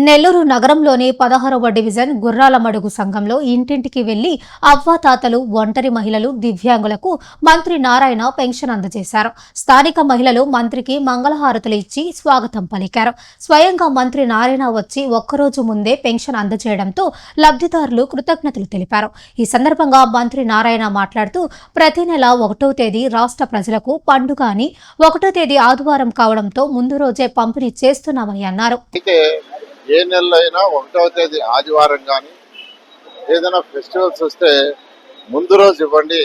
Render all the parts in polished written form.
నెల్లూరు నగరంలోని 16వ డివిజన్ గుర్రాల మడుగు సంఘంలో ఇంటింటికి వెళ్లి అవ్వాతాతలు, ఒంటరి మహిళలు, దివ్యాంగులకు మంత్రి నారాయణ పెన్షన్ అందజేశారు. స్థానిక మహిళలు మంత్రికి మంగళహారతులు ఇచ్చి స్వాగతం పలికారు. స్వయంగా మంత్రి నారాయణ వచ్చి ఒక్కరోజు ముందే పెన్షన్ అందజేయడంతో లబ్ధిదారులు కృతజ్ఞతలు తెలిపారు. ఈ సందర్భంగా మంత్రి నారాయణ మాట్లాడుతూ ప్రతి నెల 1వ తేదీ రాష్ట్ర ప్రజలకు పండుగ అని 1వ తేదీ ఆదివారం కావడంతో ముందు రోజే పంపిణీ చేస్తున్నామని అన్నారు. ఏ నెలలో అయినా 1వ తేదీ ఆదివారం కానీ ఏదైనా ఫెస్టివల్స్ వస్తే ముందు రోజు ఇవ్వండి,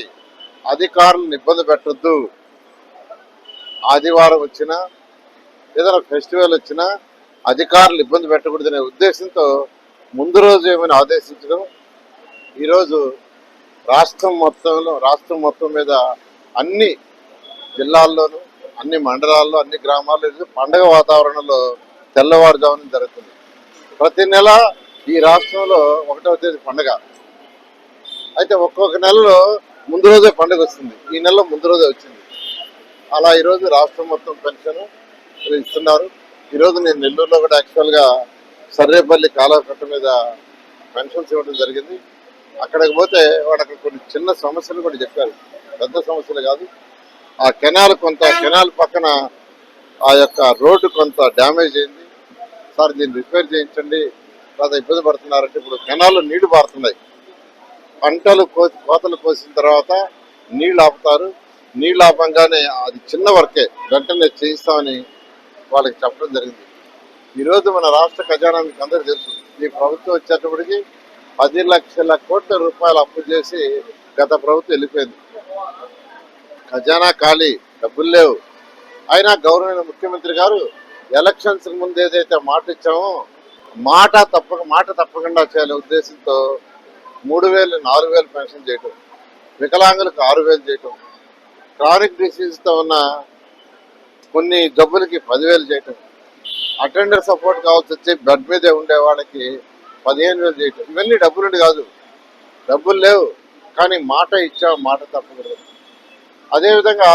అధికారులను ఇబ్బంది పెట్టద్దు. ఆదివారం వచ్చినా ఏదైనా ఫెస్టివల్ వచ్చినా అధికారులు ఇబ్బంది పెట్టకూడదనే ఉద్దేశంతో ముందు రోజు ఏమైనా ఆదేశించడం. ఈరోజు రాష్ట్రం మొత్తం మీద అన్ని జిల్లాల్లోనూ, అన్ని మండలాల్లో, అన్ని గ్రామాల్లో పండగ వాతావరణంలో తెల్లవారుజామున జరుగుతుంది. ప్రతి నెల ఈ రాష్ట్రంలో 1వ తేదీ పండుగ అయితే ఒక్కొక్క నెలలో ముందు రోజే పండుగ వస్తుంది. ఈ నెలలో ముందు రోజే వచ్చింది. అలా ఈరోజు రాష్ట్రం మొత్తం పెన్షన్ ఇస్తున్నారు. ఈరోజు నేను నెల్లూరులో కూడా యాక్చువల్గా సర్రేపల్లి కాలువకట్ట మీద పెన్షన్స్ ఇవ్వడం జరిగింది. అక్కడికి పోతే వాడు అక్కడ కొన్ని చిన్న సమస్యలు కూడా చెప్పారు, పెద్ద సమస్యలు కాదు. ఆ కెనాల్ పక్కన ఆ యొక్క రోడ్డు కొంత డ్యామేజ్ అయింది సార్, దీన్ని రిపేర్ చేయించండి, లేదా ఇబ్బంది పడుతున్నారంటే ఇప్పుడు కెనాల్లో నీళ్లు పారుతున్నాయి. పంటలు కోతలు కోసిన తర్వాత నీళ్లు ఆపుతారు. నీళ్లు ఆపంగానే అది చిన్న వర్కే, వెంటనే చేయిస్తామని వాళ్ళకి చెప్పడం జరిగింది. ఈరోజు మన రాష్ట్ర ఖజానా మీకు అందరికీ తెలుసు. ఈ ప్రభుత్వం వచ్చేటప్పటికి 10 లక్షల కోట్ల రూపాయలు అప్పు చేసి గత ప్రభుత్వం వెళ్ళిపోయింది. ఖజానా ఖాళీ, డబ్బులు లేవు. అయినా గౌరవనీయ ముఖ్యమంత్రి గారు ఎలక్షన్స్ ముందు ఏదైతే మాట ఇచ్చామో మాట తప్పకుండా చేయాలనే ఉద్దేశంతో 3,000, 4,000 పెన్షన్ చేయటం, వికలాంగులకు 6,000 చేయటం, క్రానిక్ డిసీజ్తో ఉన్న కొన్ని జబ్బులకి 10,000 చేయటం, అటెండర్ సపోర్ట్ కావాల్సి వచ్చి బెడ్ మీదే ఉండే వాళ్ళకి 15,000 చేయటం. ఇవన్నీ డబ్బులుండి కాదు, డబ్బులు లేవు కానీ మాట ఇచ్చాం, మాట తప్పకూడదు. అదేవిధంగా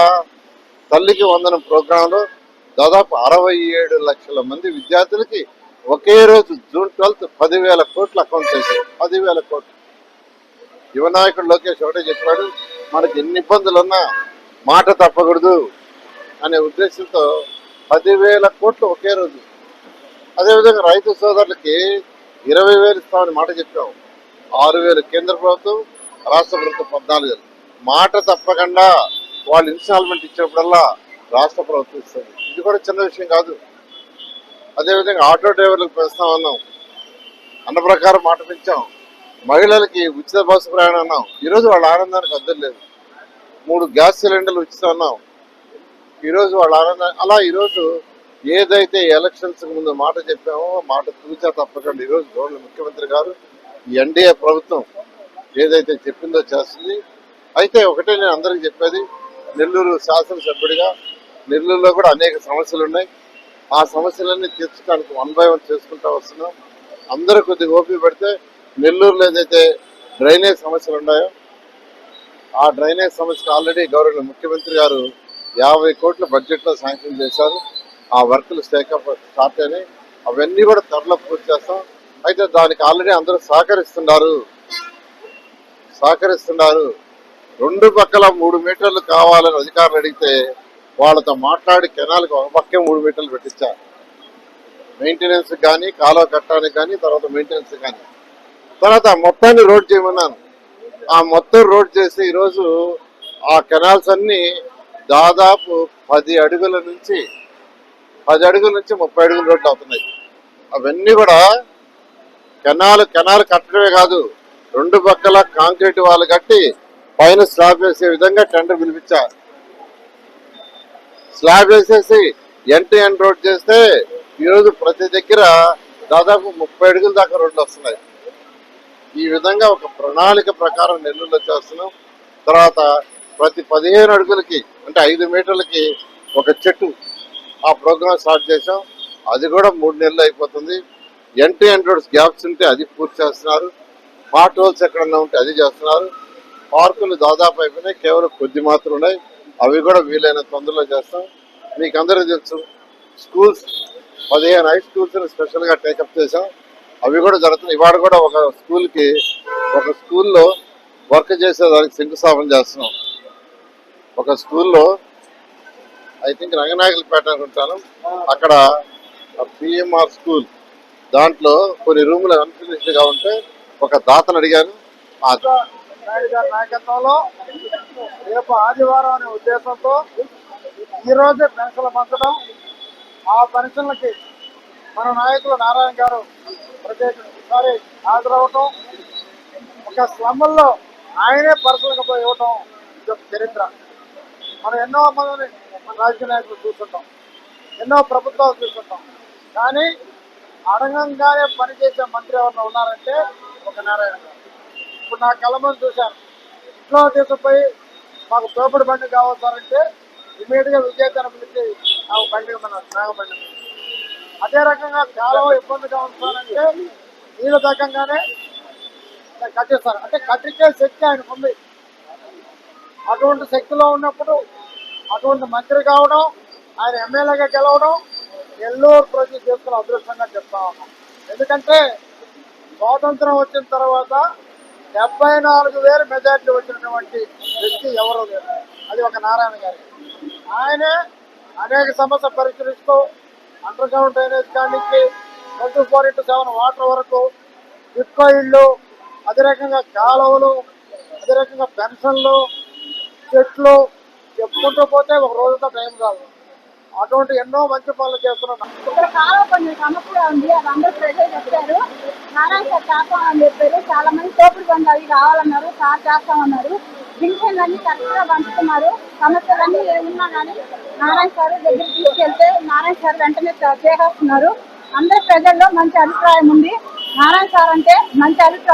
తల్లికి వందనం ప్రోగ్రాంలో దాదాపు 67 లక్షల మంది విద్యార్థులకి ఒకే రోజు జూన్ 12 10,000 కోట్లు అకౌంట్ చేశారు. 10,000 కోట్లు. యువ నాయకుడు లోకేష్ ఒకటే చెప్పాడు, మనకి ఎన్ని ఇబ్బందులు ఉన్నా మాట తప్పకూడదు అనే ఉద్దేశంతో 10,000 కోట్లు ఒకే రోజు. అదేవిధంగా రైతు సోదరులకి 20,000 ఇస్తామని మాట చెప్పాము. 6,000 కేంద్ర ప్రభుత్వం, రాష్ట్ర ప్రభుత్వం 14,000. మాట తప్పకుండా వాళ్ళు ఇన్స్టాల్మెంట్ ఇచ్చినప్పుడల్లా రాష్ట్ర ప్రభుత్వం ఇస్తుంది. ఇది కూడా చిన్న విషయం కాదు. అదేవిధంగా ఆటో డ్రైవర్లకు పెంచుతామన్నాం, అన్న ప్రకారం మాట పెంచాం. మహిళలకి ఉచిత బస్సు ప్రయాణం అన్నాం. ఈరోజు వాళ్ళ ఆనందానికి అద్దం లేదు. 3 గ్యాస్ సిలిండర్లు ఉచితం అన్నాం. ఈరోజు వాళ్ళ ఆనందం. అలా ఈరోజు ఏదైతే ఎలక్షన్స్ ముందు మాట చెప్పామో మాట తూచా తప్పకుండా ఈరోజు గవర్నర్ ముఖ్యమంత్రి గారు ఈ ఎన్డీఏ ప్రభుత్వం ఏదైతే చెప్పిందో చేస్తుంది. అయితే ఒకటే నేను అందరికీ చెప్పేది, నెల్లూరు శాసనసభ్యుడిగా నెల్లూరులో కూడా అనేక సమస్యలు ఉన్నాయి. ఆ సమస్యలన్నీ తీర్చడానికి 1 by 1 చేసుకుంటూ వస్తున్నాం. అందరూ కొద్దిగా ఓపిక పెడితే నెల్లూరులో ఏదైతే డ్రైనేజ్ సమస్యలు ఉన్నాయో ఆ డ్రైనేజ్ సమస్యకు ఆల్రెడీ గౌరవ ముఖ్యమంత్రి గారు 50 కోట్ల బడ్జెట్లో శాంక్షన్ చేశారు. ఆ వర్కులు స్టార్ట్ అయినాయి. అవన్నీ కూడా త్వరలో పూర్తి చేస్తాం. అయితే దానికి ఆల్రెడీ అందరూ సహకరిస్తున్నారు. 2 పక్కల 3 మీటర్లు కావాలని అధికారులు అడిగితే వాళ్ళతో మాట్లాడి కెనాల్కి ఒక పక్కే 3 మీటర్లు పెట్టించారు. మెయింటెనెన్స్ కానీ, కాలువ కట్టడానికి కానీ, తర్వాత మెయింటెనెన్స్ కానీ. తర్వాత మొత్తాన్ని రోడ్ చేయమన్నాను. ఆ మొత్తం రోడ్ చేసి ఈరోజు ఆ కెనాల్స్ అన్నీ దాదాపు 10 అడుగుల నుంచి 30 అడుగుల రోడ్లు అవుతున్నాయి. అవన్నీ కూడా కెనాల్ కట్టడమే కాదు, 2 పక్కల కాంక్రీట్ వాళ్ళు కట్టి పైన స్లాబ్ వేసే విధంగా టెండర్ పిలిపించారు. స్లాబ్ వేసేసి ఎండ్ రోడ్ చేస్తే ఈరోజు ప్రతి దగ్గర దాదాపు 30 అడుగుల దాకా రోడ్లు వస్తున్నాయి. ఈ విధంగా ఒక ప్రణాళిక ప్రకారం నెల్లూరులో చేస్తున్నాం. తర్వాత ప్రతి 15 అడుగులకి అంటే 5 మీటర్లకి ఒక చెట్టు ఆ ప్రోగ్రామ్ స్టార్ట్ చేసాం. అది కూడా 3 నెలలు అయిపోతుంది. ఎండ్ రోడ్స్ గ్యాప్స్ ఉంటే అది పూర్తి చేస్తున్నారు. పార్ట్ హోల్స్ ఎక్కడన్నా ఉంటే అది చేస్తున్నారు. పార్కులు దాదాపు అయిపోయినాయి, కేవలం కొద్ది మాత్రం ఉన్నాయి. అవి కూడా వీలైన తొందరలో చేస్తాం. మీకు అందరికీ తెలుసు, స్కూల్స్ 15 హై స్కూల్స్ స్పెషల్గా టేకప్ చేసాం. అవి కూడా జరుగుతున్నాయి. ఇవాళ కూడా ఒక స్కూల్లో వర్క్ చేసేదానికి శంకుస్థాపన చేస్తున్నాం. ఒక స్కూల్లో ఐ థింక్ రంగనాయకులపేట అనుకుంటాను, అక్కడ పిఎంఆర్ స్కూల్ దాంట్లో కొన్ని రూములు అన్ఫినిష్డ్గా ఉంటే ఒక దాతను అడిగాను. ఆ నాయుడు గారి నాయకత్వంలో రేపు ఆదివారం అనే ఉద్దేశంతో ఈ రోజే పెన్షన్లు పంచడం, ఆ పెన్షన్లకి మన నాయకులు నారాయణ గారు ప్రత్యేకసారి హాజరవటం, ఒక స్లమ్ముల్లో ఆయనే పర్సనల్గా పోయి ఇవ్వటం ఇది ఒక చరిత్ర. మనం ఎన్నో మందిని మన రాజకీయ నాయకులు చూస్తుంటాం, ఎన్నో ప్రభుత్వాలు చూస్తుంటాం, కానీ అడగంగానే పనిచేసే మంత్రి ఎవరైనా ఉన్నారంటే ఒక నారాయణ గారు. ఇప్పుడు నా కళ్ళ ముందు చూశాను, ఇంట్లో తీసుకుపోయి మాకు తోపుడు బండి కావచ్చారంటే ఇమీడియట్గా విజయకరం పిలిచి నాకు బండి ఇవ్వమన్నారు, నాగబండి. అదే రకంగా కాలువ ఇబ్బందిగా ఉంచారంటే నీళ్ళు తగ్గంగానే కట్టిస్తారు. అంటే కట్టించే శక్తి ఆయనకు ఉంది. అటువంటి శక్తిలో ఉన్నప్పుడు అటువంటి మంత్రి కావడం, ఆయన ఎమ్మెల్యేగా గెలవడం నెల్లూరు ప్రజలు చేసుకున్న అదృష్టంగా చెప్తా ఉన్నాం. ఎందుకంటే స్వాతంత్రం వచ్చిన తర్వాత 74,000 మెజార్టీ వచ్చినటువంటి వ్యక్తి ఎవరూ లేరు, అది ఒక నారాయణ గారి. ఆయనే అనేక సమస్యలు పరిష్కరిస్తూ అండర్ గ్రౌండ్ డ్రైనేజ్ కాడి నుంచి 24/7 వాటర్ వరకు, ఇక్కో ఇళ్ళు, అదే రకంగా కాలువలు, అదే రకంగా పెన్షన్లు, చెట్లు చెప్పుకుంటూ పోతే ఒక రోజుతో టైం కాదు. అటువంటి ఎన్నో మంచి పనులు చేస్తున్నాం. ఇక్కడ కాలువ కొంచెం సమస్య ఉంది, అది అందరూ ప్రజలు చెప్పారు. నారాయణ సార్ చేస్తామని చెప్పారు. చాలా మంది తోపుడు బండి అవి కావాలన్నారు, సార్ చేస్తామన్నారు. పింఛన్లు అన్ని కరెక్ట్గా పంచుతున్నారు. సమస్యలన్నీ ఏమున్నా కానీ నారాయణ సార్ దగ్గరికి తీసుకెళ్తే నారాయణ సార్ వెంటనే చేసేస్తున్నారు. అందరి ప్రజల్లో మంచి అభిప్రాయం ఉంది. నారాయణ సార్ అంటే మంచి అభిప్రాయం.